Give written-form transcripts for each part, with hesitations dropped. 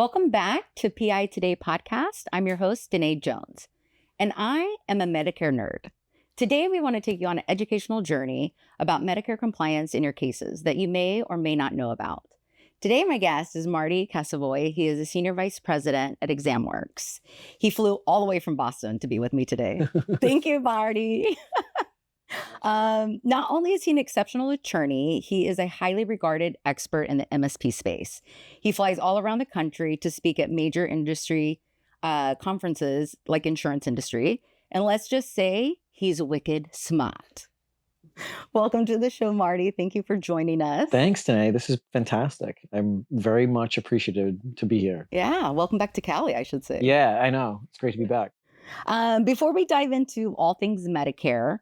Welcome back to PI Today podcast. I'm your host, Danae Jones, and I am a Medicare nerd. Today, we want to take you on an educational journey about Medicare compliance in your cases that you may or may not know about. Today, my guest is Marty Cassavoy. He is a senior vice president at ExamWorks. He flew all the way from Boston to be with me today. Thank you, Marty. Not only is he an exceptional attorney, he is a highly regarded expert in the MSP space. He flies all around the country to speak at major industry conferences like insurance industry. And let's just say he's wicked smart. Welcome to the show, Marty. Thank you for joining us. Thanks, Danae. This is fantastic. I'm very much appreciative to be here. Yeah, welcome back to Cali, I should say. Yeah, I know. It's great to be back. Before we dive into all things Medicare,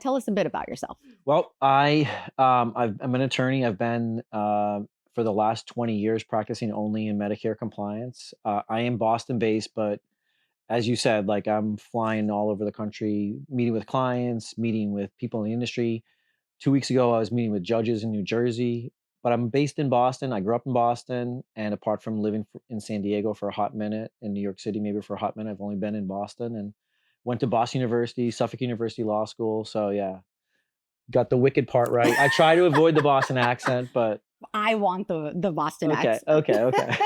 tell us a bit about yourself. Well, I'm an attorney. I've been for the last 20 years practicing only in Medicare compliance. I am Boston-based, but as you said, like I'm flying all over the country, meeting with clients, meeting with people in the industry. 2 weeks ago, I was meeting with judges in New Jersey, but I'm based in Boston. I grew up in Boston, and apart from living in San Diego for a hot minute, in New York City maybe for a hot minute, I've only been in Boston and went to Boston University, Suffolk University Law School. So yeah, got the wicked part right. I try to avoid the Boston accent, but I want the Boston okay, accent. okay.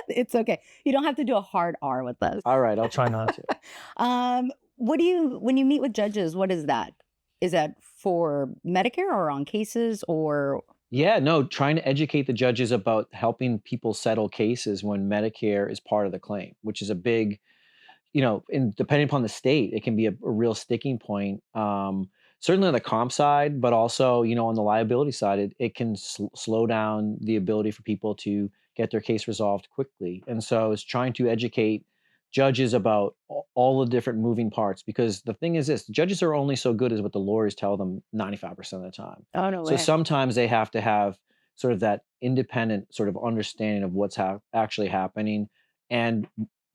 It's okay. You don't have to do a hard R with us. All right, I'll try not to. When you meet with judges, what is that? Is that for Medicare or on cases or? Yeah, no, trying to educate the judges about helping people settle cases when Medicare is part of the claim, which is a big, and depending upon the state, it can be a real sticking point. Certainly on the comp side, but also, on the liability side, it can slow down the ability for people to get their case resolved quickly. And so it's trying to educate judges about all the different moving parts, because the thing is this, judges are only so good as what the lawyers tell them 95% of the time. Oh, no So way. sometimes they have to have sort of that independent sort of understanding of what's actually happening, and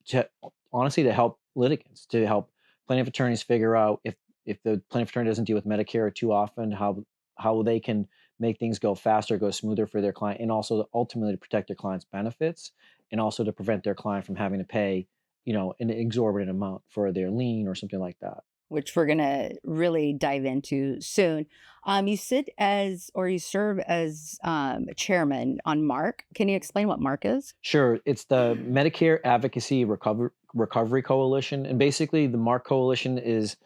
to honestly to help litigants, to help plaintiff attorneys figure out if the plaintiff attorney doesn't deal with Medicare too often, how they can make things go faster, go smoother for their client, and also ultimately to protect their client's benefits, and also to prevent their client from having to pay, an exorbitant amount for their lien or something like that. Which we're going to really dive into soon. You serve as chairman on MARC. Can you explain what MARC is? Sure. It's the Medicare Advocacy Recovery Coalition. And basically the MARC Coalition is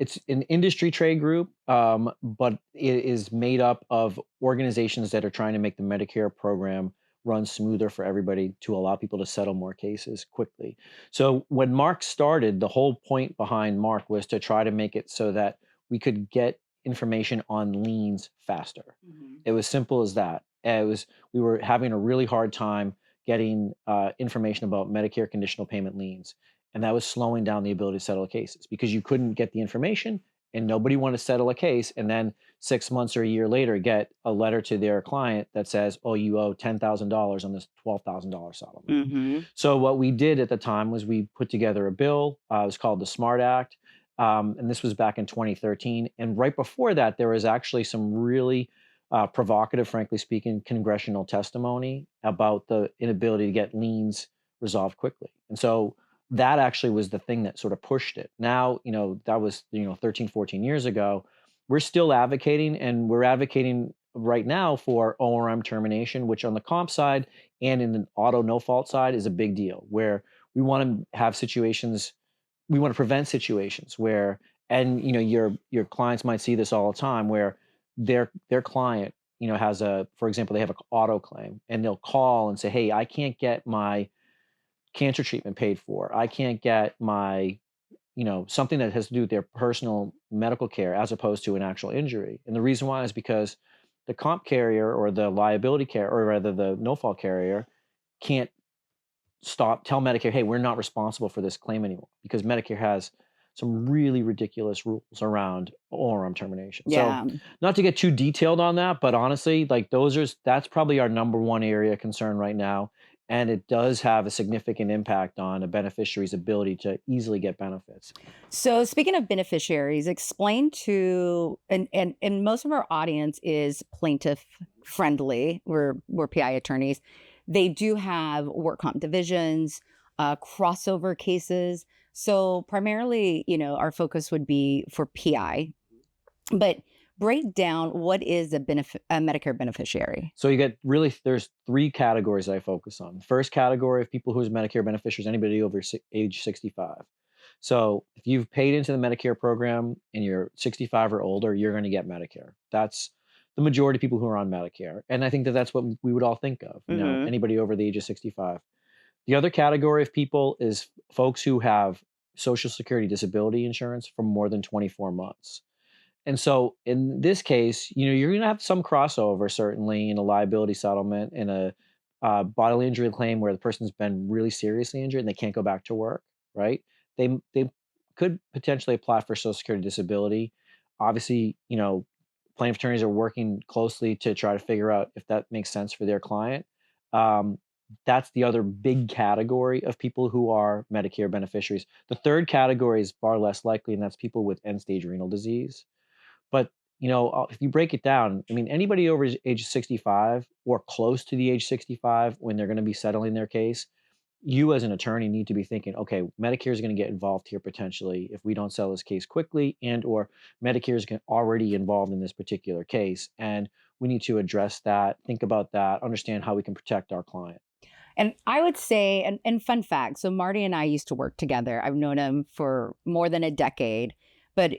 it's an industry trade group, but it is made up of organizations that are trying to make the Medicare program run smoother for everybody, to allow people to settle more cases quickly. So when MARC started, the whole point behind MARC was to try to make it so that we could get information on liens faster. Mhm. It was simple as that. We were having a really hard time getting information about Medicare conditional payment liens, and that was slowing down the ability to settle cases, because you couldn't get the information and nobody wanted to settle a case, and then 6 months or a year later get a letter to their client that says, oh, you owe $10,000 on this $12,000 settlement. Mm-hmm. So what we did at the time was we put together a bill. It was called the SMART Act, and this was back in 2013. And right before that, there was actually some really provocative, frankly speaking, congressional testimony about the inability to get liens resolved quickly. And so that actually was the thing that sort of pushed it. Now, that was, 13, 14 years ago. We're still advocating, and we're advocating right now for ORM termination, which on the comp side and in the auto no fault side is a big deal, where we want to have situations, we want to prevent situations where, and your clients might see this all the time, where their client, has for example, they have an auto claim, and they'll call and say, hey, I can't get my cancer treatment paid for. I can't get my, something that has to do with their personal medical care as opposed to an actual injury. And the reason why is because the comp carrier or the liability carrier, or rather the no-fault carrier, can't tell Medicare, hey, we're not responsible for this claim anymore, because Medicare has some really ridiculous rules around ORM termination. Yeah. So not to get too detailed on that, but honestly, like that's probably our number one area of concern right now. And it does have a significant impact on a beneficiary's ability to easily get benefits. So speaking of beneficiaries, explain to, and most of our audience is plaintiff friendly. We're PI attorneys. They do have work comp divisions, crossover cases. So primarily, our focus would be for PI, but break down what is a Medicare beneficiary. So there's three categories I focus on. The first category of people who's Medicare beneficiaries, anybody over age 65. So if you've paid into the Medicare program and you're 65 or older, you're going to get Medicare. That's the majority of people who are on Medicare. And I think that that's what we would all think of, Hmm. anybody over the age of 65. The other category of people is folks who have Social Security disability insurance for more than 24 months. And so in this case, you're going to have some crossover, certainly, in a liability settlement, in a bodily injury claim where the person's been really seriously injured and they can't go back to work, right? They could potentially apply for Social Security disability. Obviously, plaintiff attorneys are working closely to try to figure out if that makes sense for their client. Um, that's the other big category of people who are Medicare beneficiaries. The third category is far less likely, and that's people with end-stage renal disease. But, if you break it down, I mean, anybody over age 65 or close to the age 65 when they're going to be settling their case, you as an attorney need to be thinking, okay, Medicare is going to get involved here potentially if we don't settle this case quickly, and or Medicare is already involved in this particular case. And we need to address that, think about that, understand how we can protect our client. And I would say, and fun fact, so Marty and I used to work together. I've known him for more than a decade, but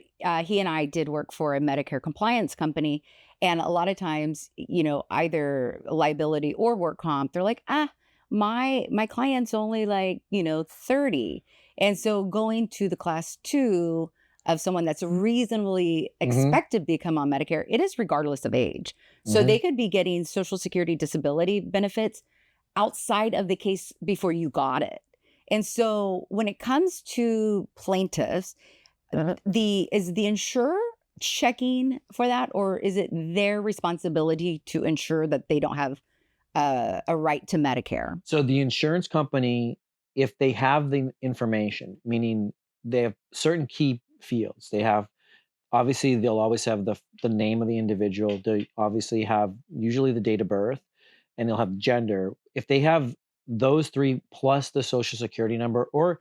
he and I did work for a Medicare compliance company. And a lot of times, either liability or work comp, they're like, my client's only like, 30. And so going to the class two of someone that's reasonably Hmm. expected to become on Medicare, it is regardless of age. So Hmm. they could be getting Social Security disability benefits outside of the case before you got it. And so when it comes to plaintiffs, is the insurer checking for that, or is it their responsibility to ensure that they don't have a right to Medicare? So the insurance company, if they have the information, meaning they have certain key fields, they have obviously they'll always have the name of the individual. They obviously have usually the date of birth, and they'll have gender. If they have those three plus the social security number, or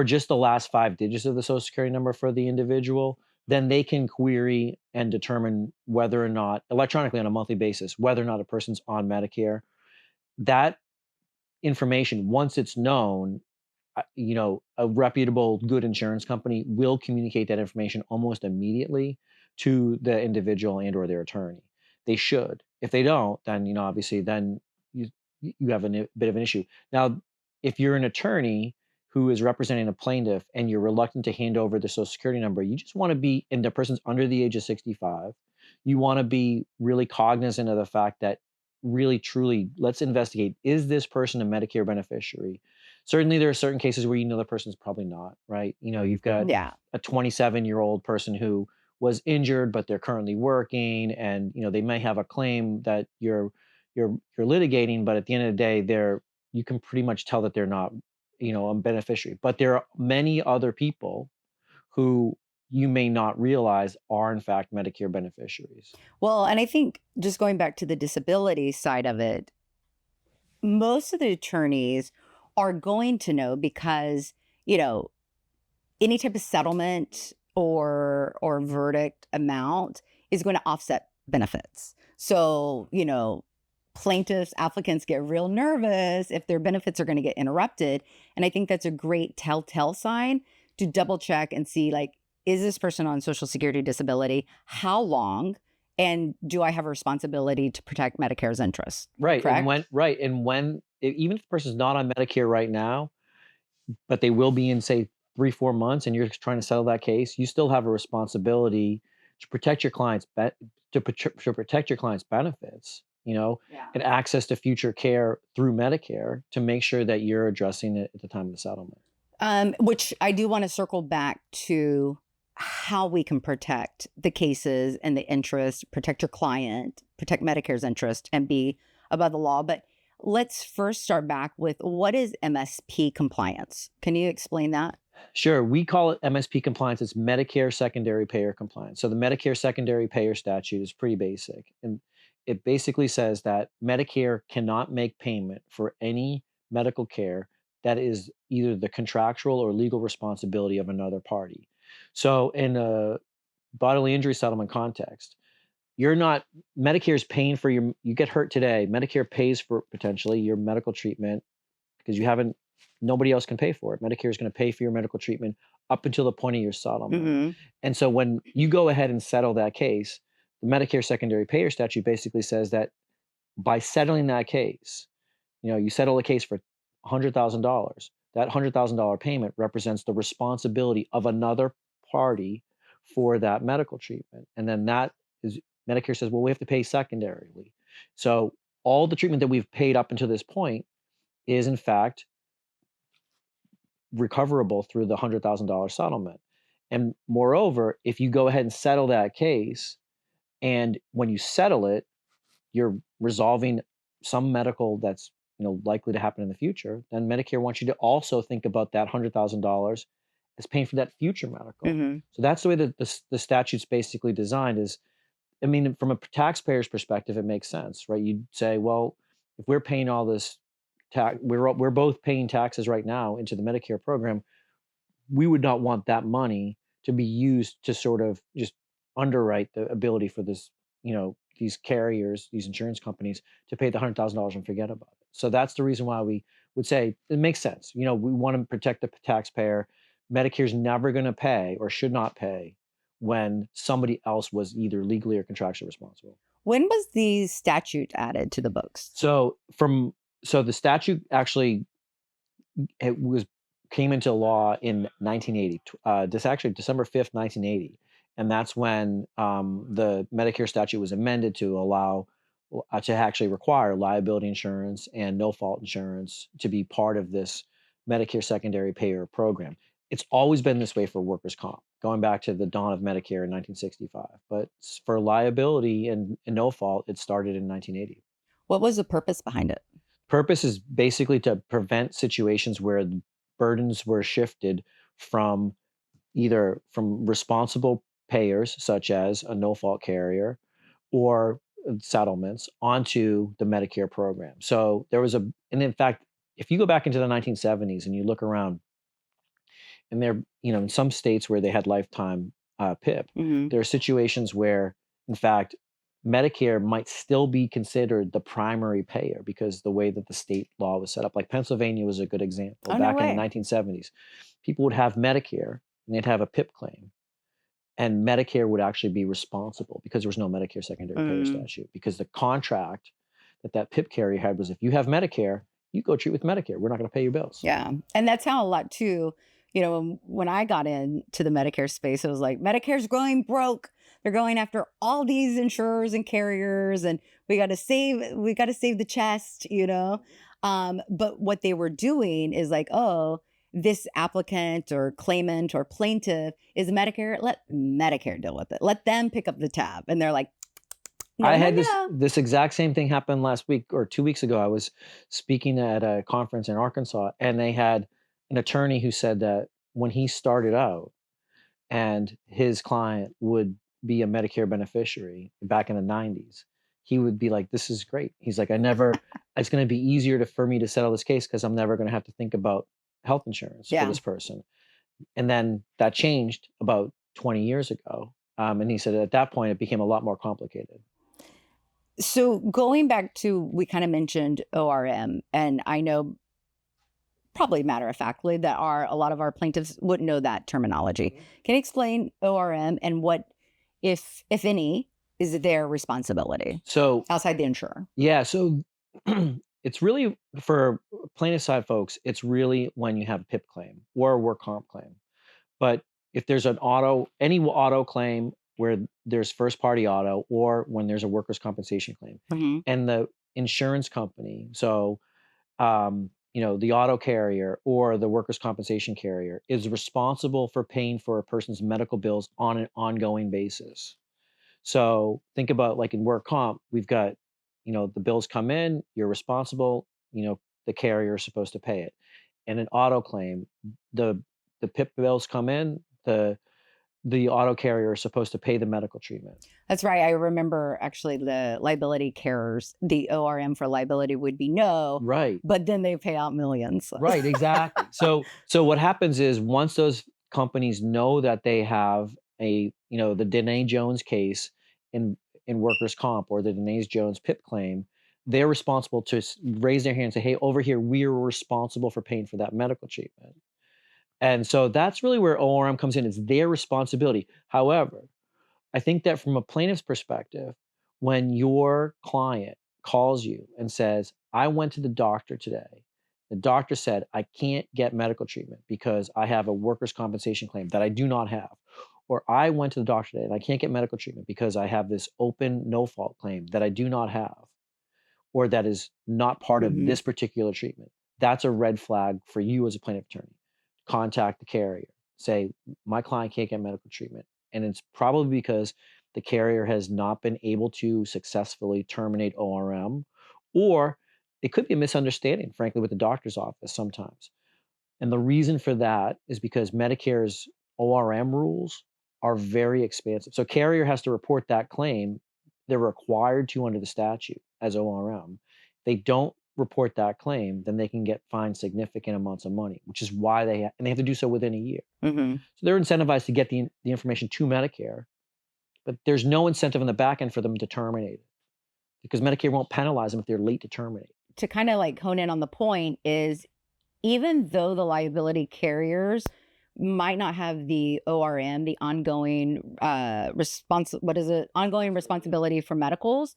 just the last 5 digits of the social security number for the individual, then they can query and determine whether or not electronically on a monthly basis whether or not a person's on Medicare. That information, once it's known, a reputable, good insurance company will communicate that information almost immediately to the individual and or their attorney. They should. If they don't, then obviously, then you you have a bit of an issue. Now, if you're an attorney who is representing a plaintiff and you're reluctant to hand over the social security number, you just want to be, and the person's under the age of 65, you want to be really cognizant of the fact that really truly let's investigate, is this person a Medicare beneficiary? Certainly there are certain cases where the person's probably not, right? You've got Yeah. a 27-year-old person who was injured but they're currently working, and they may have a claim that you're litigating, but at the end of the day you can pretty much tell that they're not a beneficiary. But there are many other people who you may not realize are in fact Medicare beneficiaries. Well, and I think just going back to the disability side of it, most of the attorneys are going to know because, you know, any type of settlement or verdict amount is going to offset benefits. So, plaintiffs, applicants get real nervous if their benefits are going to get interrupted. And I think that's a great telltale sign to double check and see, like, is this person on Social Security disability? How long? And do I have a responsibility to protect Medicare's interests? Right. And Correct? even if the person's not on Medicare right now, but they will be in, say, 3-4 months, and you're trying to settle that case, you still have a responsibility to protect your to protect your client's benefits, Yeah. and access to future care through Medicare to make sure that you're addressing it at the time of the settlement. Which I do want to circle back to how we can protect the cases and the interest, protect your client, protect Medicare's interest, and be above the law. But let's first start back with what is MSP compliance? Can you explain that? Sure, we call it MSP compliance. It's Medicare secondary payer compliance. So the Medicare secondary payer statute is pretty basic, and it basically says that Medicare cannot make payment for any medical care that is either the contractual or legal responsibility of another party. So in a bodily injury settlement context, you're not Medicare is paying for you get hurt today. Medicare pays for potentially your medical treatment because you haven't nobody else can pay for it. Medicare is going to pay for your medical treatment up until the point of your settlement. Hmm. And so when you go ahead and settle that case, the Medicare secondary payer statute basically says that by settling that case, you settle a case for $100,000. That $100,000 payment represents the responsibility of another party for that medical treatment. And then that is Medicare says, well, we have to pay secondarily. So all the treatment that we've paid up until this point is in fact recoverable through the $100,000 settlement. And moreover, if you go ahead and settle that case, and when you settle it, you're resolving some medical that's likely to happen in the future, then Medicare wants you to also think about that $100,000 as paying for that future medical. Hmm. So that's the way that the statute's basically designed. Is I mean, from a taxpayer's perspective, it makes sense, right? You'd say, well, if we're paying all this tax, we're both paying taxes right now into the Medicare program. We would not want that money to be used to sort of just underwrite the ability for these carriers, these insurance companies to pay the $100,000 and forget about it. So that's the reason why we would say it makes sense. We want to protect the taxpayer. Medicare's never going to pay or should not pay when somebody else was either legally or contractually responsible. When was the statute added to the books? So the statute actually came into law in 1980. This actually December 5th, 1980, and that's when the Medicare statute was amended to allow to actually require liability insurance and no fault insurance to be part of this Medicare secondary payer program. It's always been this way for workers' comp, going back to the dawn of Medicare in 1965. But for liability and no fault, it started in 1980. What was the purpose behind it? Purpose is basically to prevent situations where the burdens were shifted from either from responsible payers, such as a no-fault carrier, or settlements onto the Medicare program. So and in fact, if you go back into the 1970s and you look around, and in some states where they had lifetime PIP, Hmm. there are situations where, in fact, Medicare might still be considered the primary payer because the way that the state law was set up. Like Pennsylvania was a good example. Oh, no Back in the way. 1970s, people would have Medicare and they'd have a PIP claim, and Medicare would actually be responsible because there was no Medicare secondary payer Mm. statute. Because the contract that PIP carrier had was, if you have Medicare, you go treat with Medicare. We're not going to pay your bills. Yeah. And that's how a lot too, when I got into the Medicare space, it was like Medicare's going broke. They're going after all these insurers and carriers, and we got to save the chest. But what they were doing is like, oh, this applicant or claimant or plaintiff is Medicare. Let Medicare deal with it. Let them pick up the tab. And they're like, no, I no, had no. this exact same thing happen last week or 2 weeks ago. I was speaking at a conference in Arkansas, and they had an attorney who said that when he started out and his client would be a Medicare beneficiary back in the 90s, he would be like, "This is great." He's like, it's going to be easier for me to settle this case because I'm never going to have to think about health insurance for Yeah. this person." And then that changed about 20 years ago. And he said at that point, it became a lot more complicated. So going back to, we kind of mentioned ORM, and I know probably matter of factly that a lot of our plaintiffs wouldn't know that terminology. Can you explain ORM and what, if any, is their responsibility So outside the insurer? yeah, so it's really for plaintiff side folks, it's really when you have a PIP claim or a work comp claim. But if there's any auto claim where there's first party auto, or when there's a workers' compensation claim, Hmm. and the insurance company, so the auto carrier or the workers' compensation carrier is responsible for paying for a person's medical bills on an ongoing basis. So think about like in work comp, we've got, the bills come in, you're responsible, the carrier is supposed to pay it. And an auto claim, the PIP bills come in, the the auto carrier is supposed to pay the medical treatment. That's right. I remember actually the liability carriers, the ORM for liability would be no, Right. but then they pay out millions. Right, exactly. So what happens is once those companies know that they have the Danae Jones case in workers' comp or the Danae Jones PIP claim, they're responsible to raise their hand and say, "Hey, over here, we are responsible for paying for that medical treatment." And so that's really where ORM comes in. It's their responsibility. However, I think that from a plaintiff's perspective, when your client calls you and says, "I went to the doctor today. The doctor said I can't get medical treatment because I have a workers' compensation claim that I do not have." Or "I went to the doctor today and I can't get medical treatment because I have this open no fault claim that I do not have, or that is not part of Mhm. this particular treatment." That's a red flag for you as a plaintiff attorney. Contact the carrier. Say, "My client can't get medical treatment." And it's probably because the carrier has not been able to successfully terminate ORM, or it could be a misunderstanding, frankly, with the doctor's office sometimes. And the reason for that is because Medicare's ORM rules are very expansive. So carrier has to report that claim. They're required to under the statute as ORM. If they don't report that claim, then they can get fined significant amounts of money, which is why and they have to do so within a year. Mhm. So they're incentivized to get the information to Medicare, but there's no incentive in the back end for them to terminate it because Medicare won't penalize them if they're late to terminate. To kind of like hone in on the point is even though the liability carriers might not have the ORM, the ongoing what is it? Ongoing responsibility for medicals,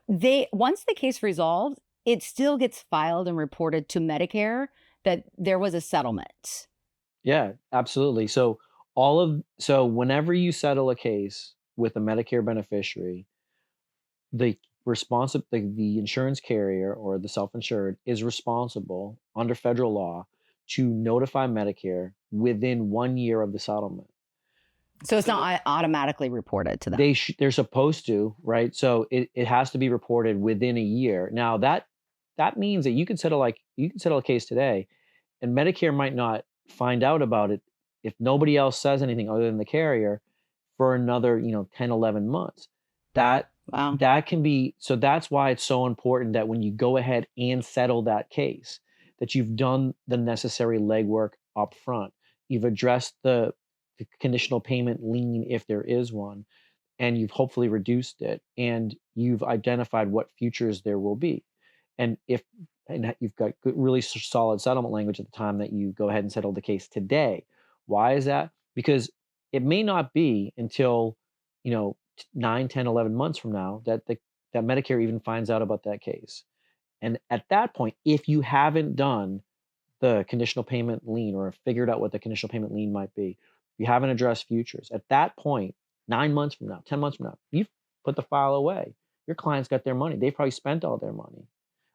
they once the case resolves, it still gets filed and reported to Medicare that there was a settlement. Yeah, absolutely. So whenever you settle a case with a Medicare beneficiary, the insurance carrier or the self-insured is responsible under federal law to notify Medicare within 1 year of the settlement. So it's not automatically reported to them. They're supposed to, right? So it has to be reported within a year. Now that means that you can settle a case today, and Medicare might not find out about it if nobody else says anything other than the carrier for another 10, 11 months. Wow. That can be, so that's why it's so important that when you go ahead and settle that case, that you've done the necessary legwork up front. You've addressed the conditional payment lien if there is one, and you've hopefully reduced it, and you've identified what futures there will be. And you've got good, really solid settlement language at the time that you go ahead and settle the case today. Why is that? Because it may not be until 9, 10, 11 months from now that Medicare even finds out about that case. And at that point, if you haven't done the conditional payment lien or figured out what the conditional payment lien might be, if you haven't addressed futures, at that point, 9 months from now, 10 months from now, you've put the file away. Your client's got their money. They've probably spent all their money.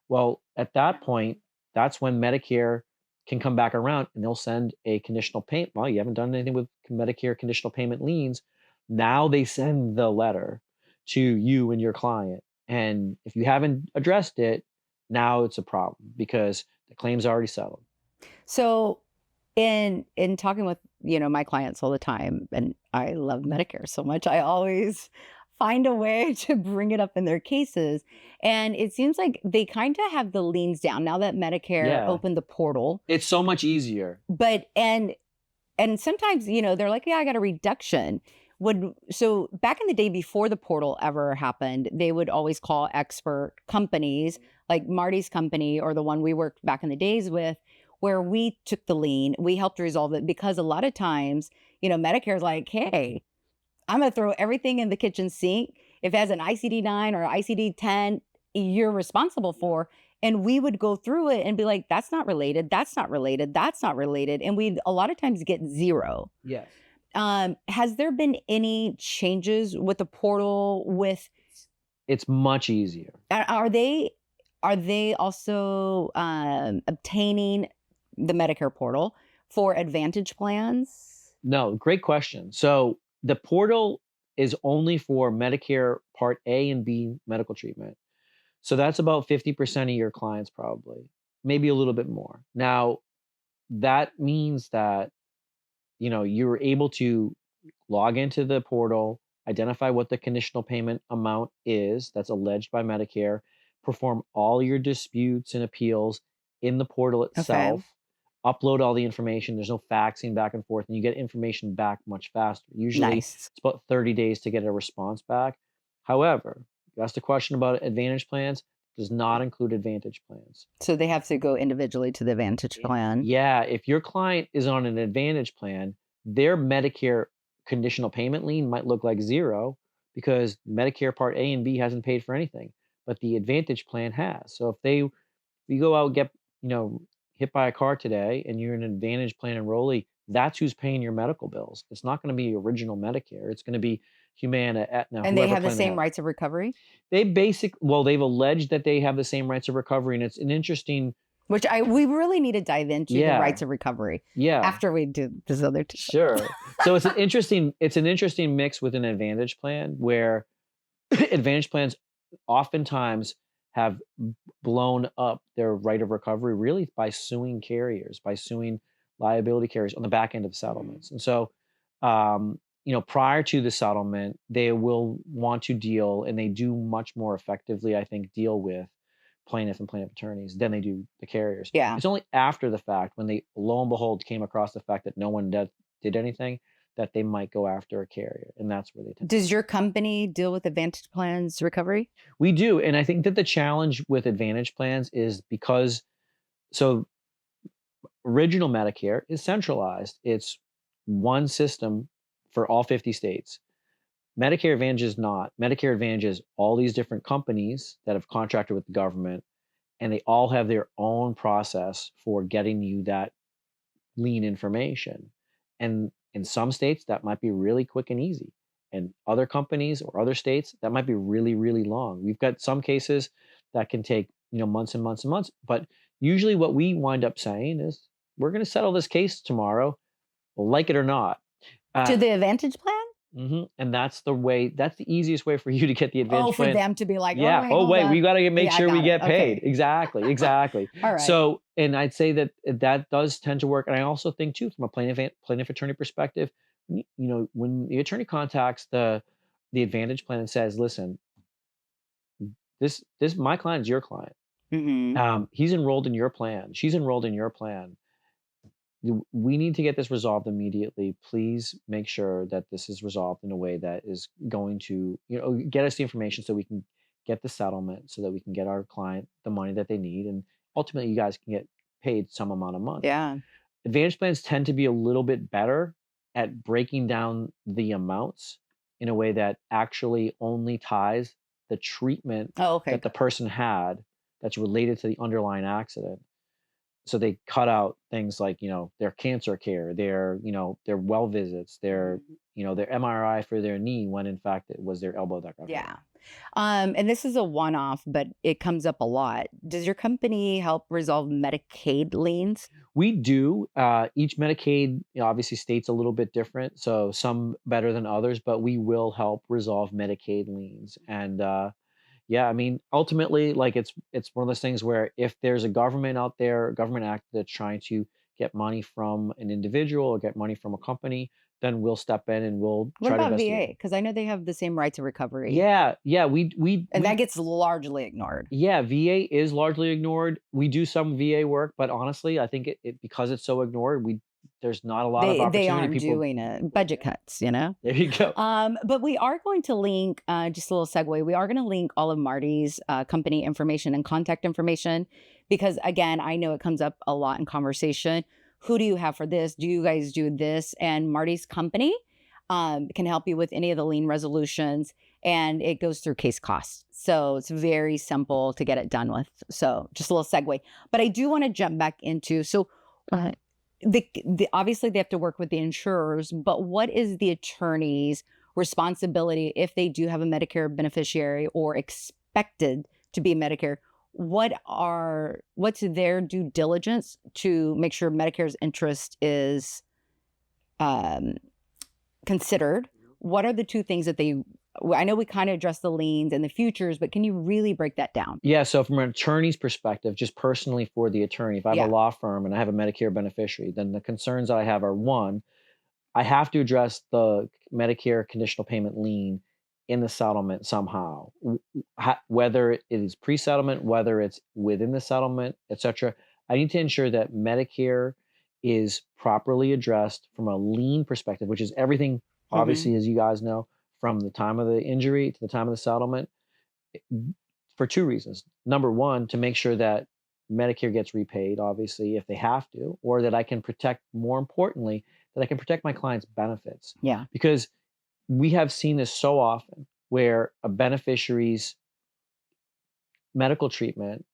Well, at that point, that's when Medicare can come back around and they'll send a conditional payment. Well, you haven't done anything with Medicare conditional payment liens. Now they send the letter to you and your client. And if you haven't addressed it, now it's a problem because the claim's already settled. So in talking with, my clients all the time, and I love Medicare so much, I always find a way to bring it up in their cases. And it seems like they kind of have the liens down now that Medicare Yeah. opened the portal. It's so much easier. But and sometimes, they're like, yeah, I got a reduction. So back in the day before the portal ever happened, they would always call expert companies like Marty's company or the one we worked back in the days with, where we took the lien, we helped resolve it because a lot of times, Medicare's like, hey, I'm going to throw everything in the kitchen sink. If it has an ICD-9 or ICD-10, you're responsible for. And we would go through it and be like, that's not related. That's not related. That's not related. And we'd a lot of times get zero. Yes. Has there been any changes with the portal It's much easier. are they also obtaining the Medicare portal for Advantage plans? No, great question. So the portal is only for Medicare Part A and B medical treatment. So that's about 50% of your clients, probably, maybe a little bit more. Now, that means that, you're able to log into the portal, identify what the conditional payment amount is that's alleged by Medicare, perform all your disputes and appeals in the portal Okay. itself, upload all the information. There's no faxing back and forth, and you get information back much faster. Usually Nice. it's about 30 days to get a response back. However, you asked a question about Advantage plans, does not include Advantage plans. So they have to go individually to the Advantage plan. Yeah, if your client is on an Advantage plan, their Medicare conditional payment lien might look like zero because Medicare Part A and B hasn't paid for anything, but the Advantage plan has. So if you go out and get, hit by a car today and you're an Advantage plan enrollee, that's who's paying your medical bills. It's not going to be original Medicare. It's going to be Humana, Aetna, And they whoever have the plan they same have. rights of recovery, They've alleged that they have the same rights of recovery, and it's an interesting, which we really need to dive into the Yeah. rights of recovery yeah, after we do this other two. sure. So it's an interesting mix with an Advantage plan where Advantage plans oftentimes have blown up their right of recovery really by suing carriers, by suing liability carriers on the back end of settlements. And so, prior to the settlement, they will want to deal, and they do much more effectively, I think, deal with plaintiff and plaintiff attorneys than they do the carriers. Yeah. It's only after the fact, when they, lo and behold, came across the fact that no one did anything, that they might go after a carrier, and that's where they tend. Does your company deal with Advantage plans recovery? We do, and I think that the challenge with Advantage plans is because, so original Medicare is centralized. It's one system for all 50 states. Medicare Advantage is not. Medicare Advantage is all these different companies that have contracted with the government, and they all have their own process for getting you that lien information. And in some states, that might be really quick and easy. And other companies or other states, that might be really, really long. We've got some cases that can take, months and months and months. But usually what we wind up saying is, we're going to settle this case tomorrow, like it or not. To the Advantage plan? And that's the easiest way for you to get the Advantage for plan. them to be like, Yeah. hold on. We got to make sure we get paid. Okay. Exactly. All right. So, and I'd say that does tend to work. And I also think too, from a plaintiff attorney perspective, when the attorney contacts the Advantage plan and says, listen, this my client is your client. He's enrolled in your plan. She's enrolled in your plan. We need to get this resolved immediately. Please make sure that this is resolved in a way that is going to, get us the information so we can get the settlement, so that we can get our client the money that they need, and ultimately you guys can get paid some amount of money. Yeah. Advantage plans tend to be a little bit better at breaking down the amounts in a way that actually only ties the treatment that the person had that's related to the underlying accident. So they cut out things like, their cancer care, their well visits, their MRI for their knee, when in fact it was their elbow that got hurt. Yeah. And this is a one-off, but it comes up a lot. Does your company help resolve Medicaid liens? We do. Each Medicaid obviously states a little bit different, so some better than others, but we will help resolve Medicaid liens. And yeah, I mean, ultimately, like it's one of those things where if there's a government out there, a government act that's trying to get money from an individual or get money from a company, then we'll step in and we'll What try to about investigate. VA? Because I know they have the same rights of recovery. Yeah, we And that gets largely ignored. Yeah, VA is largely ignored. We do some VA work, but honestly, I think it because it's so ignored, there's not a lot of opportunity. They aren't doing it. Budget cuts, There you go. But we are going to link, just a little segue, we are going to link all of Marty's company information and contact information, because again, I know it comes up a lot in conversation. Who do you have for this? Do you guys do this? And Marty's company can help you with any of the lien resolutions, and it goes through case costs. So it's very simple to get it done with. So just a little segue. But I do want to jump back into, obviously they have to work with the insurers, but what is the attorney's responsibility if they do have a Medicare beneficiary or expected to be Medicare? What's their due diligence to make sure Medicare's interest is considered? What are the two things that I know we kind of addressed the liens and the futures, but can you really break that down? Yeah, so from an attorney's perspective, just personally for the attorney, if I have a law firm and I have a Medicare beneficiary, then the concerns I have are, one, I have to address the Medicare conditional payment lien in the settlement somehow, whether it is pre-settlement, whether it's within the settlement, etc. I need to ensure that Medicare is properly addressed from a lien perspective, which is everything, Hmm. obviously, as you guys know, from the time of the injury to the time of the settlement, for two reasons. Number one, to make sure that Medicare gets repaid, obviously, if they have to, or that I can protect, more importantly, that I can protect my client's benefits. Yeah. Because we have seen this so often where a beneficiary's medical treatment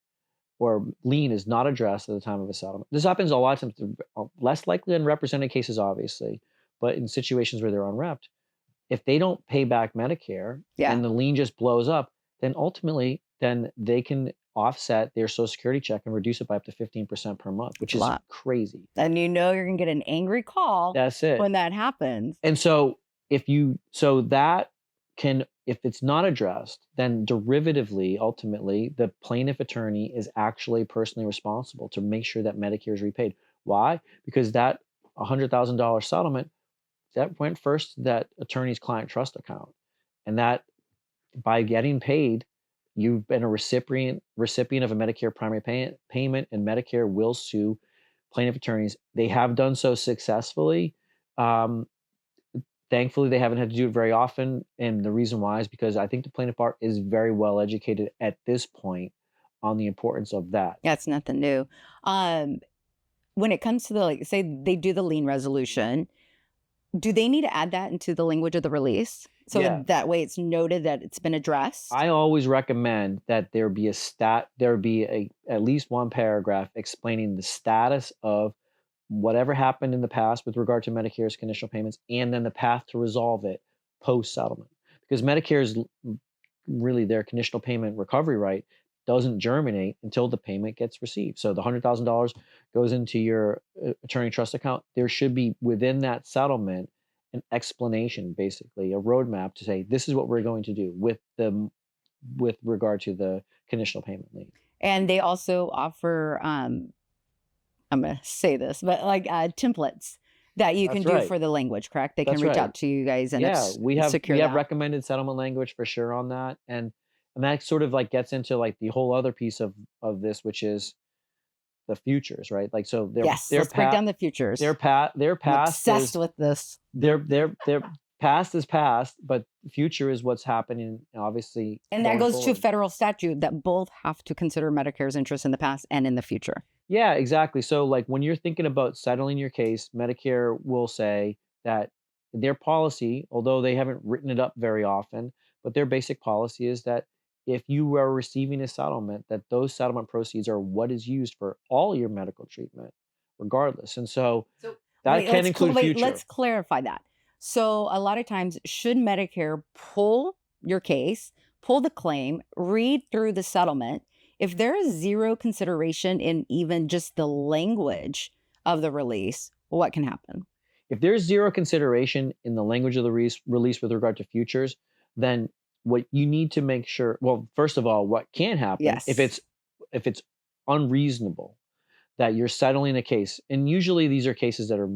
or lien is not addressed at the time of a settlement. This happens a lot of times, less likely in represented cases, obviously, but in situations where they're unrepped, if they don't pay back Medicare Yeah. and the lien just blows up, then ultimately, then they can offset their Social Security check and reduce it by up to 15% per month, It's which a is lot. crazy. And you're going to get an angry call That's it. when that happens. And so that can, if it's not addressed, then derivatively, ultimately, the plaintiff attorney is actually personally responsible to make sure that Medicare is repaid. Why? Because that $100,000 settlement, that went first to that attorney's client trust account. And that, by getting paid, you've been a recipient of a Medicare primary payment, and Medicare will sue plaintiff attorneys. They have done so successfully. Um, Thankfully, they haven't had to do it very often, and the reason why is because I think the plaintiff bar is very well educated at this point on the importance of that. That's nothing new. Um, when it comes to the, like, say they do the lien resolution, do they need to add that into the language of the release so Yeah, that way it's noted that it's been addressed? I always recommend that there be at least one paragraph explaining the status of whatever happened in the past with regard to Medicare's conditional payments, and then the path to resolve it post settlement. Because Medicare's really, their conditional payment recovery right doesn't germinate until the payment gets received. So the $100,000 goes into your attorney trust account. There should be, within that settlement, an explanation, basically a roadmap to say this is what we're going to do with regard to the conditional payment lien. And they also offer, I'm going to say this, but like templates that you can That's do right. for the language, correct? They can That's reach right. out to you guys and Yeah, we secure have that. recommended settlement language for sure on that, and that sort of like gets into like the whole other piece of this, which is the futures, right? Like, so Yes, let's break down the futures. their I'm past obsessed is with this. their past is past, but future is what's happening, obviously, And that going goes to forward. federal statute that both have to consider Medicare's interest in the past and in the future. Yeah, exactly. So, like, when you're thinking about settling your case, Medicare will say that their policy, although they haven't written it up very often, but their basic policy is that if you are receiving a settlement, that those settlement proceeds are what is used for all your medical treatment, regardless. And so So that can include wait, future. let's clarify that. So a lot of times, should Medicare pull your case, pull the claim, read through the settlement, if there is zero consideration in even just the language of the release, what can happen? If there's zero consideration in the language of the release with regard to futures, then what you need to make sure, well, first of all, what can happen Yes. if it's unreasonable that you're settling a case, and usually these are cases that are,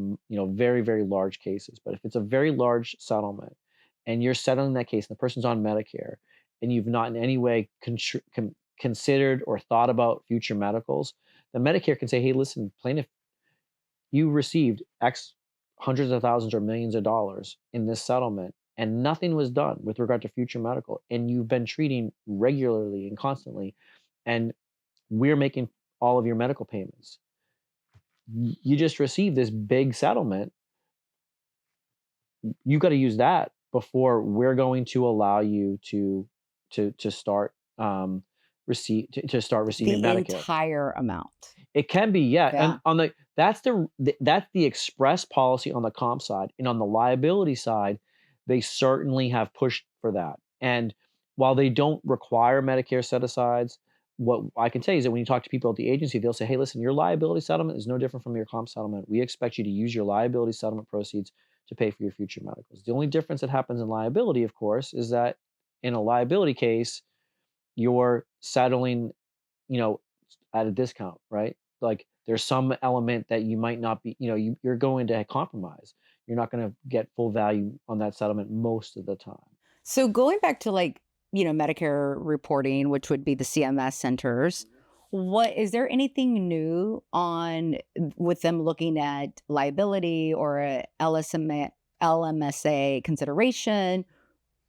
very, very large cases, but if it's a very large settlement and you're settling that case and the person's on Medicare and you've not in any way considered or thought about future medicals, then Medicare can say, hey, listen, plaintiff, you received X hundreds of thousands or millions of dollars in this settlement, and nothing was done with regard to future medical, and you've been treating regularly and constantly, and we're making all of your medical payments. You just received this big settlement. You got to use that before we're going to allow you to start to start receiving The Medicare. entire amount. It can be, yeah, and Yeah. on that's the express policy on the comp side, and on the liability side, they certainly have pushed for that. And while they don't require Medicare set-asides, what I can tell you is that when you talk to people at the agency, they'll say, "Hey, listen, your liability settlement is no different from your comp settlement. We expect you to use your liability settlement proceeds to pay for your future medicals." The only difference that happens in liability, of course, is that in a liability case, you're settling, you know, at a discount, right? Like, there's some element that you might not be, you're going to compromise. you're not going to get full value on that settlement most of the time. So going back to like, Medicare reporting, which would be the CMS centers, what is there anything new on with them looking at liability or a LMSA consideration?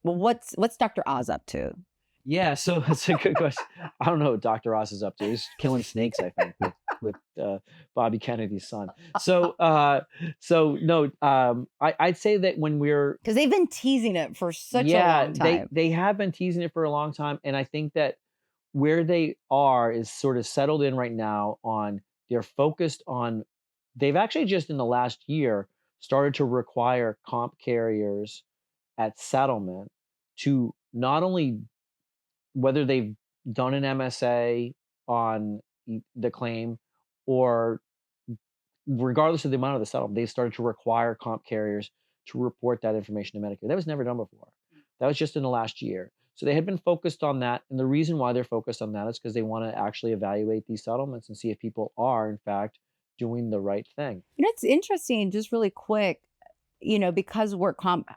Well, what's Dr. Oz up to? Yeah, so that's a good question. I don't know what Dr. Oz is up to. He's killing snakes, I think, with Bobby Kennedy's son. So no, I'd say that when we're Because they've been teasing it for such a long time. they have been teasing it for a long time, and I think that where they are is sort of settled in right now on they're focused on they've actually just in the last year started to require comp carriers at settlement to not only whether they've done an MSA on the claim or regardless of the amount of the settlement, they started to require comp carriers to report that information to Medicare. That was never done before. That was just in the last year. So they had been focused on that. And the reason why they're focused on that is because they want to actually evaluate these settlements and see if people are, in fact, doing the right thing. It's interesting, just really quick, because work comp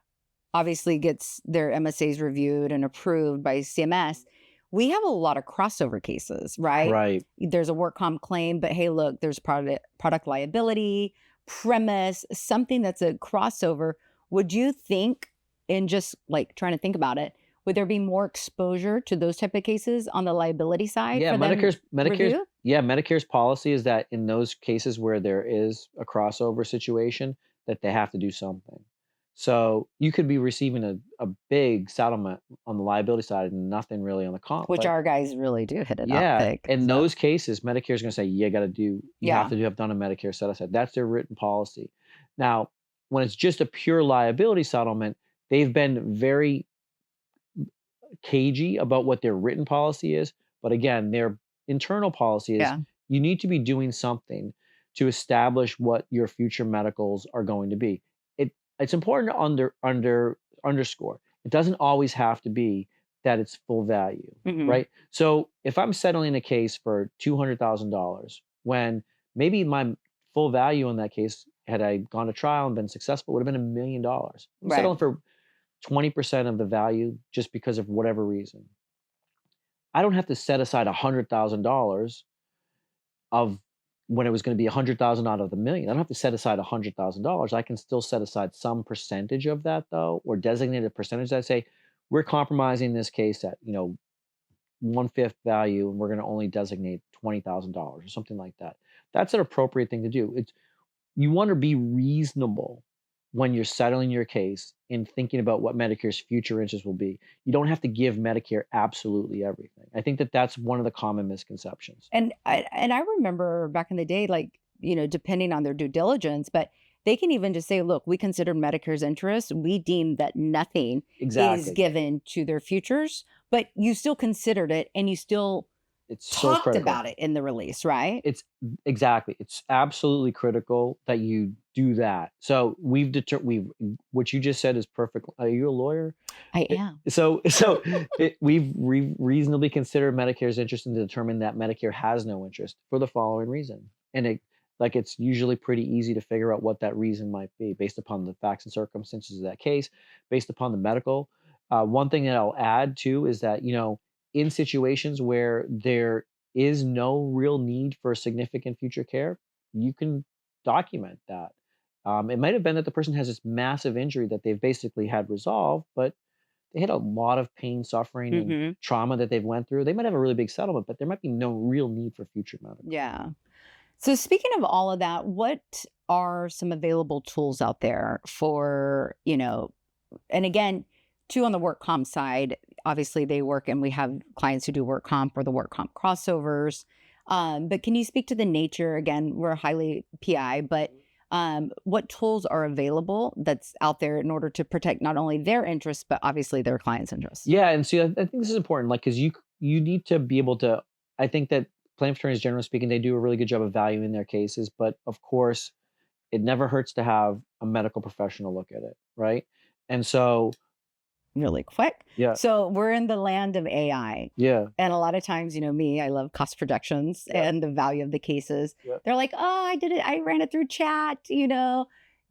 obviously gets their MSAs reviewed and approved by CMS, we have a lot of crossover cases, right? Right. There's a work comp claim, but hey, look, there's product liability, premise, something that's a crossover. Would you think, in just like trying to think about it, would there be more exposure to those type of cases on the liability side? Yeah, for them review? Medicaire's policy is that in those cases where there is a crossover situation, that they have to do something. So you could be receiving a big settlement on the liability side and nothing really on the comp. Which our guys really do hit it up Yeah, big. in so. those cases, Medicare is going to say you got to do, you Yeah. have to have done a Medicare set aside. That's their written policy. Now, when it's just a pure liability settlement, they've been very cagey about what their written policy is. But again, their internal policy is Yeah. you need to be doing something to establish what your future medicals are going to be. It's important to underscore. It doesn't always have to be that it's full value, Mhm. right? So if I'm settling a case for $200,000, when maybe my full value in that case, had I gone to trial and been successful, would have been $1 million. I'm Right. settling for 20% of the value just because of whatever reason. I don't have to set aside $100,000 of when it was going to be 100,000 out of the million. I don't have to set aside $100,000. I can still set aside some percentage of that though, or designate a percentage that say we're compromising this case at 1/5 value, and we're going to only designate $20,000 or something like that. That's an appropriate thing to do. You want to be reasonable when you're settling your case in thinking about what Medicare's future interest will be. You don't have to give Medicare absolutely everything. I think that that's one of the common misconceptions. And I remember back in the day, like, depending on their due diligence, but they can even just say, look, we considered Medicare's interest. We deem that nothing is Exactly. given to their futures, but you still considered it and you still It's so talked critical. about it in the release, right? It's exactly. It's absolutely critical that you do that. So we've what you just said is perfect. Are you a lawyer? I am. We've reasonably considered Medicare's interest and determined that Medicare has no interest for the following reason. And it's usually pretty easy to figure out what that reason might be based upon the facts and circumstances of that case, based upon the medical. One thing that I'll add too is that, in situations where there is no real need for significant future care, you can document that. It might have been that the person has this massive injury that they've basically had resolved, but they had a lot of pain, suffering, and Mhm. trauma that they've went through. They might have a really big settlement, but there might be no real need for future medical. Yeah. So speaking of all of that, what are some available tools out there for, and again, too, on the work comp side, obviously they work and we have clients who do work comp or the work comp crossovers. But can you speak to the nature? Again, we're highly PI, but what tools are available that's out there in order to protect not only their interests, but obviously their clients' interests? Yeah, and see, I think this is important, like, because you need to be able to. I think that plaintiff attorneys, generally speaking, they do a really good job of valuing their cases, but of course, it never hurts to have a medical professional look at it, right? And so, Really quick. yeah, So we're in the land of AI. yeah, And a lot of times, me, I love cost projections Yeah. and the value of the cases. Yeah. They're like, oh, I did it. I ran it through chat,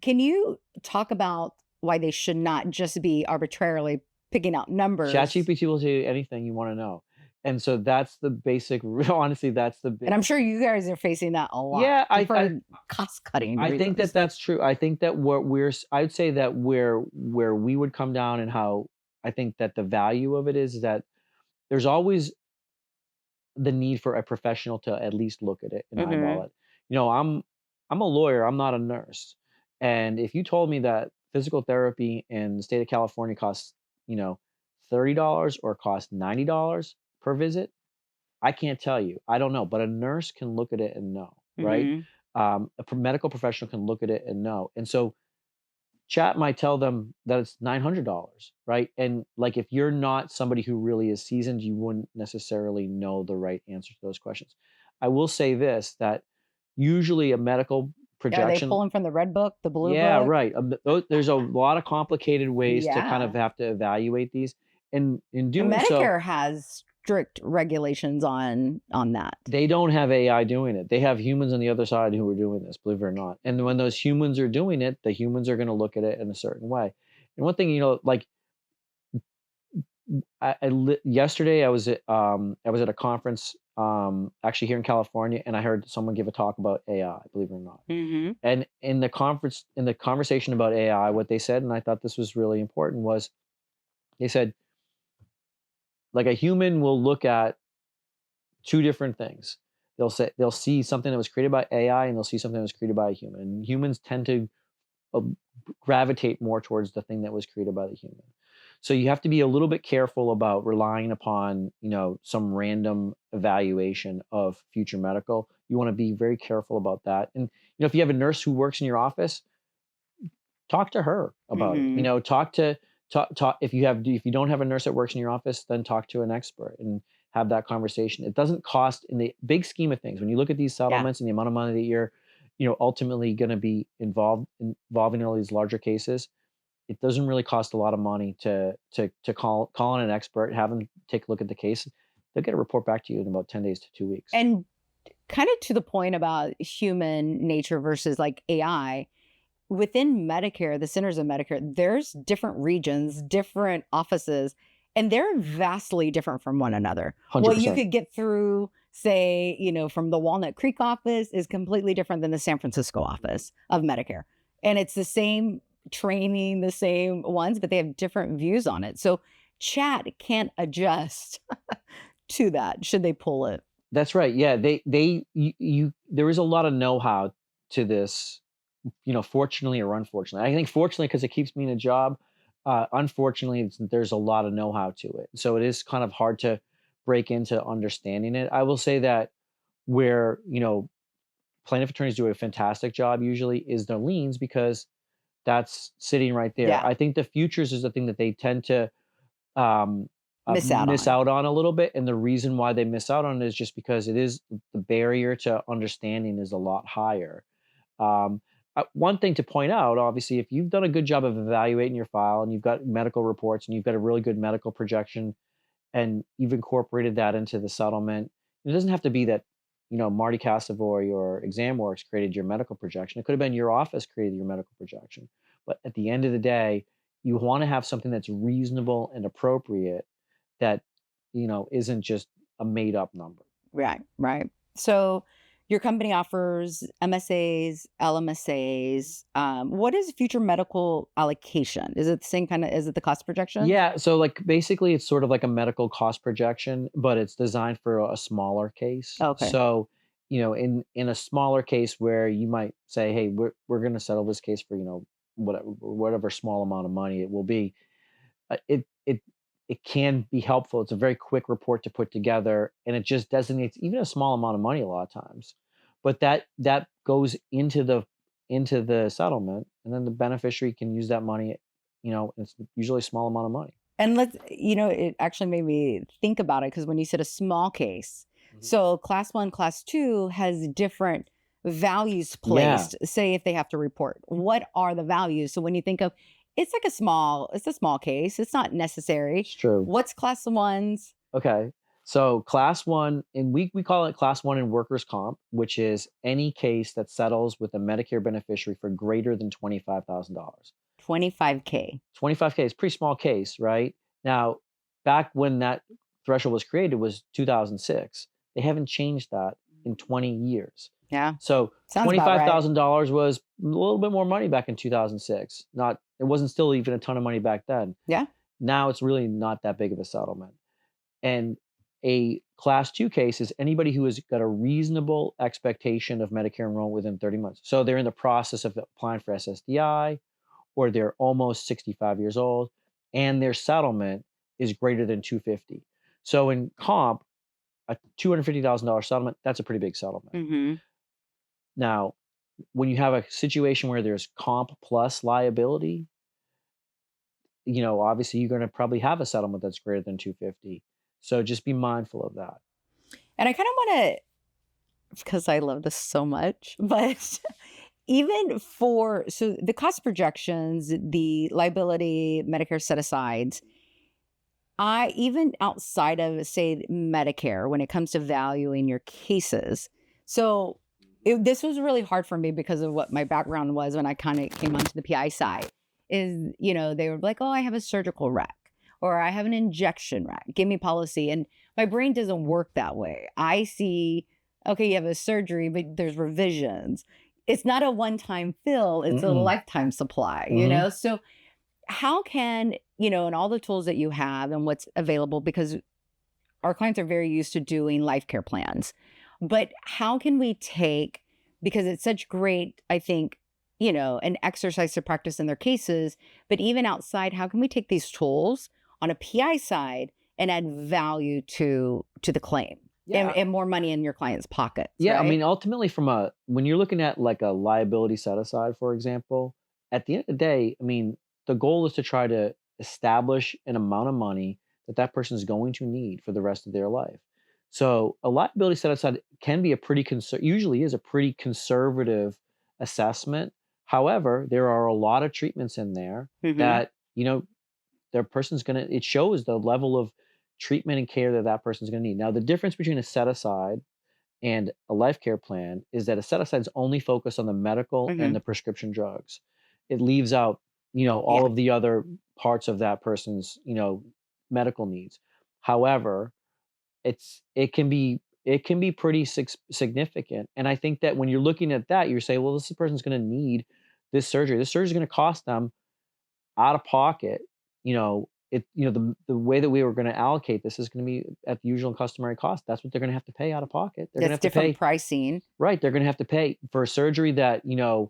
Can you talk about why they should not just be arbitrarily picking out numbers? ChatGPT will tell you anything you want to know. And so that's the basic, honestly, that's the And big, I'm sure you guys are facing that a lot yeah, for cost cutting I think that reasons. that's true. I think that I would say that where we would come down and how I think that the value of it is that there's always the need for a professional to at least look at it and eyeball Hmm. it. I'm a lawyer, I'm not a nurse. And if you told me that physical therapy in the state of California costs, you know, $30 or costs $90 per visit, I can't tell you. I don't know, but a nurse can look at it and know, right? Hmm. Medical professional can look at it and know. And so chat might tell them that it's $900, right? And like if you're not somebody who really is seasoned, you wouldn't necessarily know the right answer to those questions. I will say this, that usually a medical Are they projection, pulling from the red book, the blue yeah, book? right. There's a lot of complicated ways to kind of Yeah. have to evaluate these. And in doing so, Medicare has strict regulations on that. they don't have AI doing it. They have humans on the other side who are doing this, believe it or not. And when those humans are doing it, the humans are going to look at it in a certain way. And one thing, like yesterday I was at a conference actually here in California, and I heard someone give a talk about AI, believe it or not. Hmm. And in the conversation about AI, what they said, and I thought this was really important, was they said like a human will look at two different things. They'll see something that was created by AI, and they'll see something that was created by a human. And humans tend to uh, gravitate more towards the thing that was created by the human. So you have to be a little bit careful about relying upon, some random evaluation of future medical. You want to be very careful about that. And if you have a nurse who works in your office, talk to her about it. Hmm. Talk if you don't have a nurse that works in your office, then talk to an expert and have that conversation. It doesn't cost in the big scheme of things. When you look at these Yeah. settlements and the amount of money that you're, ultimately going to be involving all these larger cases, it doesn't really cost a lot of money to call in an expert, have them take a look at the case. They'll get a report back to you in about 10 days to 2 weeks. And kind of to the point about human nature versus like AI, within Medicare, the centers of Medicare, there's different regions, different offices, and they're vastly different from one another. What you 100%. could get through, say, from the Walnut Creek office is completely different than the San Francisco office of Medicare. And it's the same training, the same ones, but they have different views on it. So chat can't adjust to that should they pull it. That's right. Yeah, there is a lot of know-how to this, fortunately or unfortunately. I think fortunately because it keeps me in a job. Unfortunately, there's a lot of know-how to it. So it is kind of hard to break into understanding it. I will say that where, plaintiff attorneys do a fantastic job usually is their liens, because that's sitting right there. Yeah. I think the futures is the thing that they tend to um, Miss out miss on. out on a little bit. And the reason why they miss out on it is just because the barrier to understanding is a lot higher. Um, One thing to point out, obviously, if you've done a good job of evaluating your file and you've got medical reports and you've got a really good medical projection and you've incorporated that into the settlement, it doesn't have to be that, Marty Cassavoy or ExamWorks created your medical projection. It could have been your office created your medical projection. But at the end of the day, you want to have something that's reasonable and appropriate that, isn't just a made up number. Right, right. So your company offers MSAs, LMSAs. What is future medical allocation? Is it the same kind of, is it the cost projections? Yeah, so like basically it's sort of like a medical cost projection, but it's designed for a smaller case. Okay. So, in a smaller case where you might say, "Hey, we're going to settle this case for, whatever small amount of money it will be." It can be helpful. It's a very quick report to put together, and it just designates even a small amount of money a lot of times. But that goes into the settlement, and then the beneficiary can use that money. It's usually a small amount of money. And it actually made me think about it because when you said a small case, Mhm. so class one, class two has different values Yeah, placed. Say if they have to report, what are the values? So when you think of it's a small case, it's not necessary. it's true. What's class ones? Okay. So class one, and we call it class one in workers' comp, which is any case that settles with a Medicare beneficiary for greater than $25,000. 25K. 25K is a pretty small case, right? Now, back when that threshold was created was 2006. They haven't changed that in 20 years. Yeah. So Sounds about right. $25,000 was a little bit more money back in 2006. It wasn't still even a ton of money back then. Yeah. Now it's really not that big of a settlement. And a class two case is anybody who has got a reasonable expectation of Medicare enrollment within 30 months. So they're in the process of applying for SSDI, or they're almost 65 years old, and their settlement is greater than 250. So in comp, a $250,000 settlement, that's a pretty big settlement. Mm-hmm. Now, when you have a situation where there's comp plus liability, obviously you're going to probably have a settlement that's greater than 250. So just be mindful of that. And I kind of want to, because I love this so much, but even so the cost projections, the liability, Medicare set-asides, even outside of, say, Medicare, when it comes to valuing your cases. So this was really hard for me because of what my background was when I kind of came onto the PI side. They were like, oh, I have a surgical wreck, or I have an injection wreck. Give me policy. And my brain doesn't work that way. I see, okay, you have a surgery, but there's revisions. It's not a one-time fill. It's a lifetime supply, So how can, and all the tools that you have and what's available, because our clients are very used to doing life care plans, but how can we take, because it's such great, I think, an exercise to practice in their cases, but even outside, how can we take these tools on a PI side and add value to the claim? Yeah. And more money in your client's pockets. Yeah, right? I mean, ultimately, when you're looking at like a liability set aside, for example, at the end of the day, I mean, the goal is to try to establish an amount of money that person is going to need for the rest of their life. So a liability set aside can be usually is a pretty conservative assessment. However, there are a lot of treatments in there that, their person's it shows the level of treatment and care that person's going to need. Now, the difference between a set aside and a life care plan is that a set aside is only focused on the medical and the prescription drugs. It leaves out, all of the other parts of that person's, medical needs. However, it can be pretty significant. And I think that when you're looking at that, you're saying, well, this person's going to need this surgery. This surgery is going to cost them out of pocket. The way that we were going to allocate this is going to be at the usual and customary cost. That's what they're going to have to pay out of pocket. They're going to have different to pay pricing. Right. They're going to have to pay for a surgery that, you'd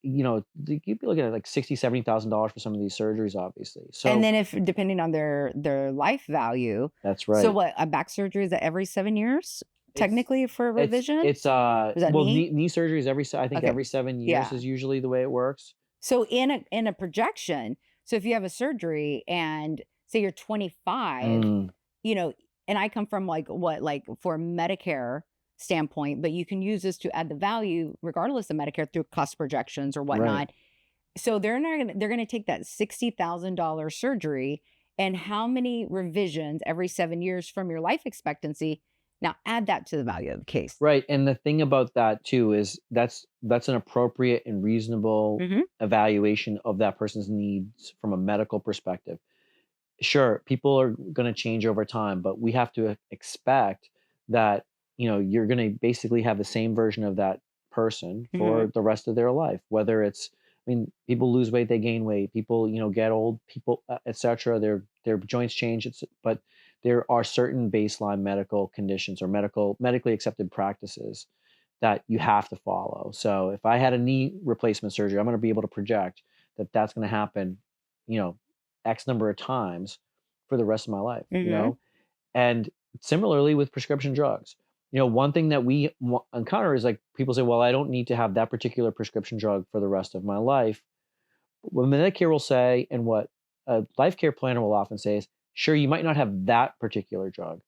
be looking at like $60,000, $70,000 for some of these surgeries, obviously. So, and then if depending on their life value. That's right. So what, a back surgery is that every 7 years? Technically for revision? It's knee surgery is every 7 years Yeah. is usually the way it works. So in a projection, so if you have a surgery and say you're 25, and I come from like for Medicare standpoint, but you can use this to add the value regardless of Medicare through cost projections or whatnot. Right. So they're going to take that $60,000 surgery and how many revisions every 7 years from your life expectancy. Now add that to the value of the case. Right. And the thing about that too is that's an appropriate and reasonable evaluation of that person's needs from a medical perspective. Sure, people are going to change over time, but we have to expect that, you're going to basically have the same version of that person for the rest of their life, whether it's, people lose weight, they gain weight, people, get old, people, etc. Their joints change, but there are certain baseline medical conditions or medically accepted practices that you have to follow. So if I had a knee replacement surgery, I'm going to be able to project that that's going to happen, X number of times for the rest of my life, And similarly with prescription drugs, one thing that we encounter is like people say, well, I don't need to have that particular prescription drug for the rest of my life. What Medicare will say and what a life care planner will often say is, sure, you might not have that particular drug,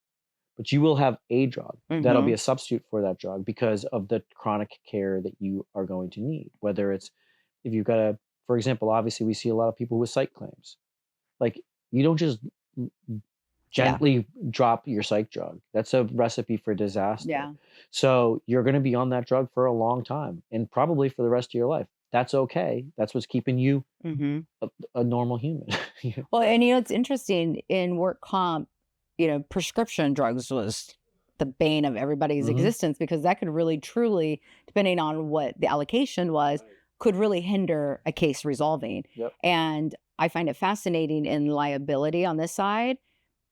but you will have a drug that'll be a substitute for that drug because of the chronic care that you are going to need. Whether it's if you've got for example, obviously we see a lot of people with psych claims. Like you don't just Yeah. Gently drop your psych drug. That's a recipe for disaster. Yeah. So you're going to be on that drug for a long time and probably for the rest of your life. That's okay. That's what's keeping you Hmm. a normal human. Well, and it's interesting in work comp, prescription drugs was the bane of everybody's Hmm. existence because that could really, truly, depending on what the allocation was, could really hinder a case resolving. Yep. And I find it fascinating in liability on this side.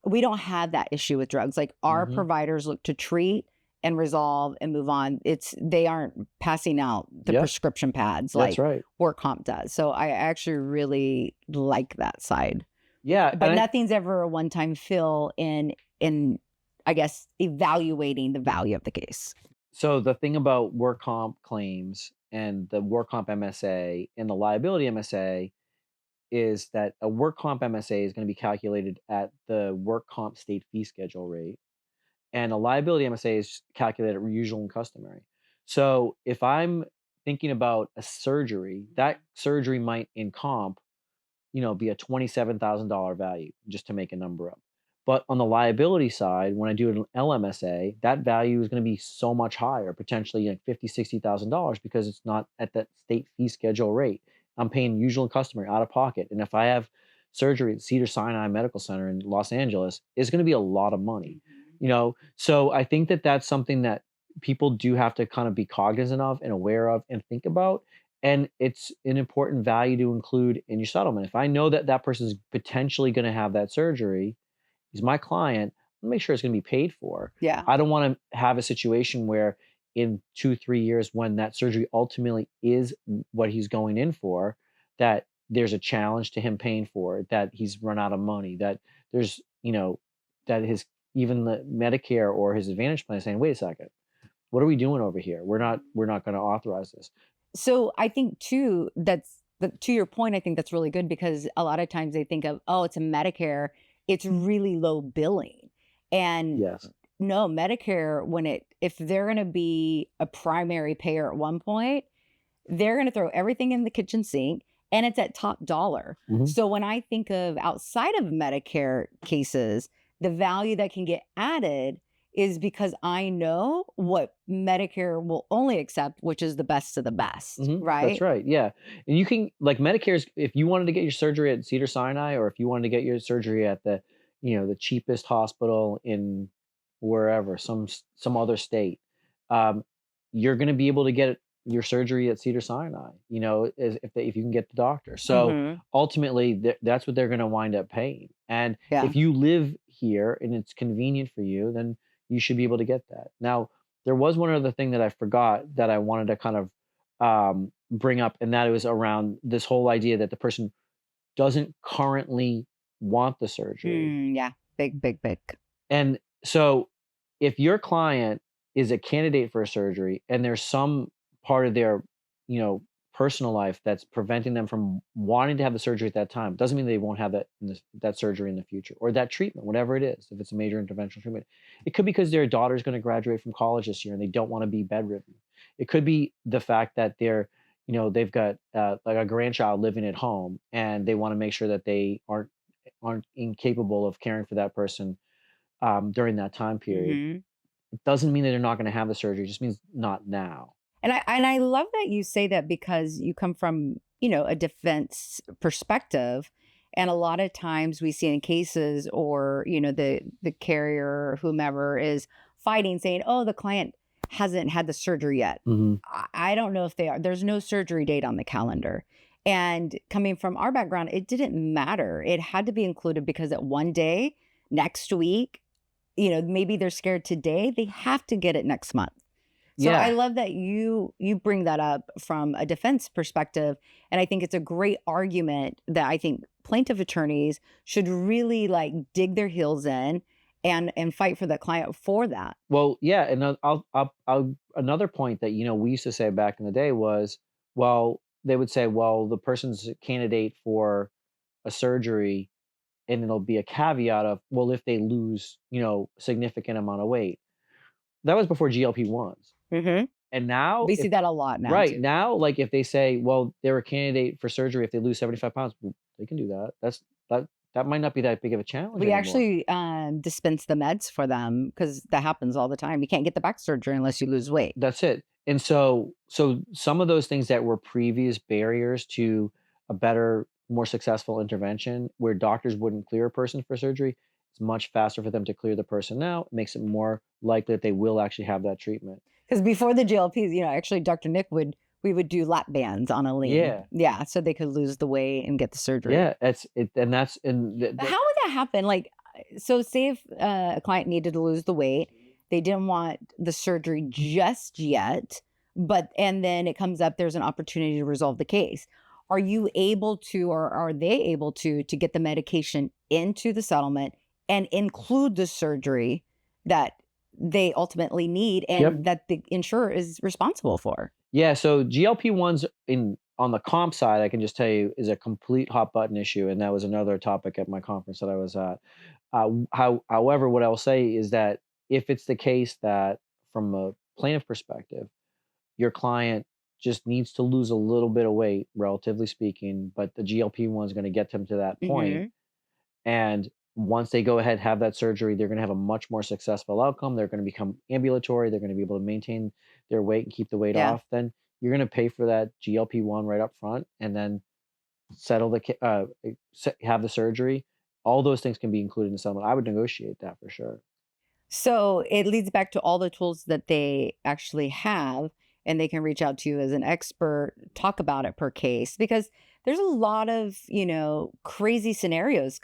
We don't have that issue with drugs. Like our Hmm. providers look to treat and resolve and move on. They aren't passing out the Yep. prescription pads That's like right. work comp does. So I actually really like that side. Yeah. But nothing's ever a one-time fill in I guess evaluating the value of the case. So the thing about work comp claims and the work comp MSA and the liability MSA is that a work comp MSA is going to be calculated at the work comp state fee schedule rate, and a liability MSA is calculated at usual and customary. So if I'm thinking about a surgery, that surgery might in comp, be a $27,000 value, just to make a number up. But on the liability side, when I do an LMSA, that value is going to be so much higher, potentially like $50,000, $60,000, because it's not at that state fee schedule rate. I'm paying usual and customary out of pocket. And if I have surgery at Cedars-Sinai Medical Center in Los Angeles, it's going to be a lot of money. So I think that that's something that people do have to kind of be cognizant of and aware of and think about. And it's an important value to include in your settlement. If I know that that person is potentially going to have that surgery, he's my client, I'll make sure it's going to be paid for. Yeah. I don't want to have a situation where in 2-3 years, when that surgery ultimately is what he's going in for, that there's a challenge to him paying for it, that he's run out of money, that there's, that his, even the Medicare or his Advantage plan is saying, wait a second, what are we doing over here? We're not going to authorize this. So I think too, to your point, I think that's really good because a lot of times they think of, oh, it's a Medicare, it's really low billing. And Yes. no, Medicare, if they're going to be a primary payer at one point, they're going to throw everything in the kitchen sink and it's at top dollar. Mhm. So when I think of outside of Medicare cases, the value that can get added is because I know what Medicare will only accept, which is the best of the best, That's right? right. Yeah. And you can, like, Medicare's, if you wanted to get your surgery at Cedars-Sinai, or if you wanted to get your surgery at the cheapest hospital in wherever, some other state, um, you're going to be able to get your surgery at Cedars-Sinai, if you can get the doctor. So Hmm. ultimately, that's what they're going to wind up paying. And Yeah. if you live here and it's convenient for you, then you should be able to get that. Now, there was one other thing that I forgot that I wanted to kind of bring up, and that it was around this whole idea that the person doesn't currently want the surgery. Yeah. Big, big, big. And so if your client is a candidate for a surgery and there's some part of their, personal life that's preventing them from wanting to have the surgery at that time, doesn't mean they won't have that surgery in the future, or that treatment, whatever it is, if it's a major interventional treatment. It could be because their daughter's going to graduate from college this year and they don't want to be bedridden. It could be the fact that they've got like a grandchild living at home and they want to make sure that they aren't incapable of caring for that person during that time period. Hmm. It doesn't mean that they're not going to have the surgery. It just means not now. And I love that you say that because you come from, a defense perspective. And a lot of times we see in cases or, the carrier or whomever is fighting saying, oh, the client hasn't had the surgery yet. Hmm. I don't know if they are. There's no surgery date on the calendar. And coming from our background, it didn't matter. It had to be included because at one day, next week, maybe they're scared today, they have to get it next month. So I Yeah. love that you bring that up from a defense perspective. And I think it's a great argument that I think plaintiff attorneys should really like dig their heels in and fight for the client for that. Well, yeah, and another point that we used to say back in the day was, well, they would say, well, the person's a candidate for a surgery, and it'll be a caveat of, well, if they lose, significant amount of weight. That was before GLP-1s. Hmm. And now, We see that a lot now right too. now, like if they say, well, they're a candidate for surgery if they lose 75 pounds, well, they can do that. that might not be that big of a challenge We anymore. actually dispense the meds for them because that happens all the time. You can't get the back surgery unless you lose weight. That's it. And so some of those things that were previous barriers to a better, more successful intervention where doctors wouldn't clear a person for surgery, it's much faster for them to clear the person now. It makes it more likely that they will actually have that treatment. Because before the GLPs, actually Dr. Nick we would do lap bands on a lean. Yeah. Yeah, so they could lose the weight and get the surgery. Yeah, and that's and But how would that happen? Like, so say if a client needed to lose the weight, they didn't want the surgery just yet, and then it comes up, there's an opportunity to resolve the case. Are you able to, or are they able to get the medication into the settlement and include the surgery that they ultimately need and Yep. that the insurer is responsible for? Yeah, so GLP-1s on the comp side, I can just tell you, is a complete hot button issue, and that was another topic at my conference that I was at. However, what I will say is that if it's the case that from a plaintiff perspective, your client just needs to lose a little bit of weight, relatively speaking, but the GLP-1 is going to get them to that point. Mhm. And once they go ahead, have that surgery, they're going to have a much more successful outcome. They're going to become ambulatory. They're going to be able to maintain their weight and keep the weight Yeah. off. Then you're going to pay for that GLP-1 right up front, and then settle have the surgery. All those things can be included in the settlement. I would negotiate that for sure. So it leads back to all the tools that they actually have, and they can reach out to you as an expert, talk about it per case, because there's a lot of, crazy scenarios.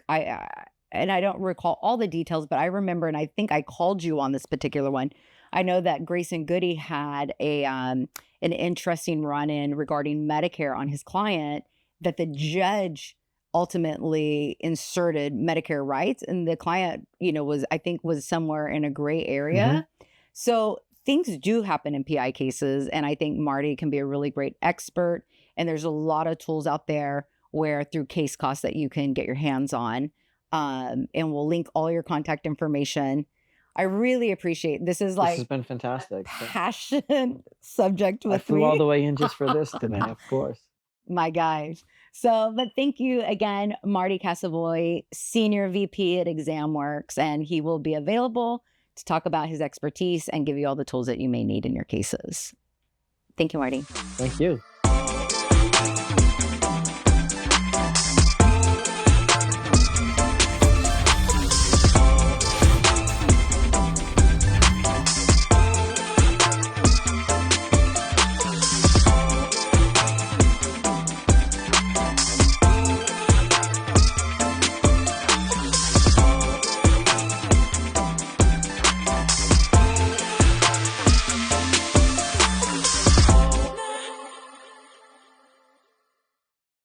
And I don't recall all the details, but I remember, and I think I called you on this particular one. I know that Grayson Goody had an interesting run-in regarding Medicare on his client, that the judge ultimately inserted Medicare rights, and the client, was somewhere in a gray area. So things do happen in PI cases, and I think Marty can be a really great expert. And there's a lot of tools out there where through case costs that you can get your hands on. And we'll link all your contact information. I really appreciate this. Is This like has been fantastic. passion subject I with flew me. all the way in just for this today, of course. My guys. So, but thank you again, Marty Cassavoy, Senior VP at ExamWorks, and he will be available to talk about his expertise and give you all the tools that you may need in your cases. Thank you, Marty. Thank you.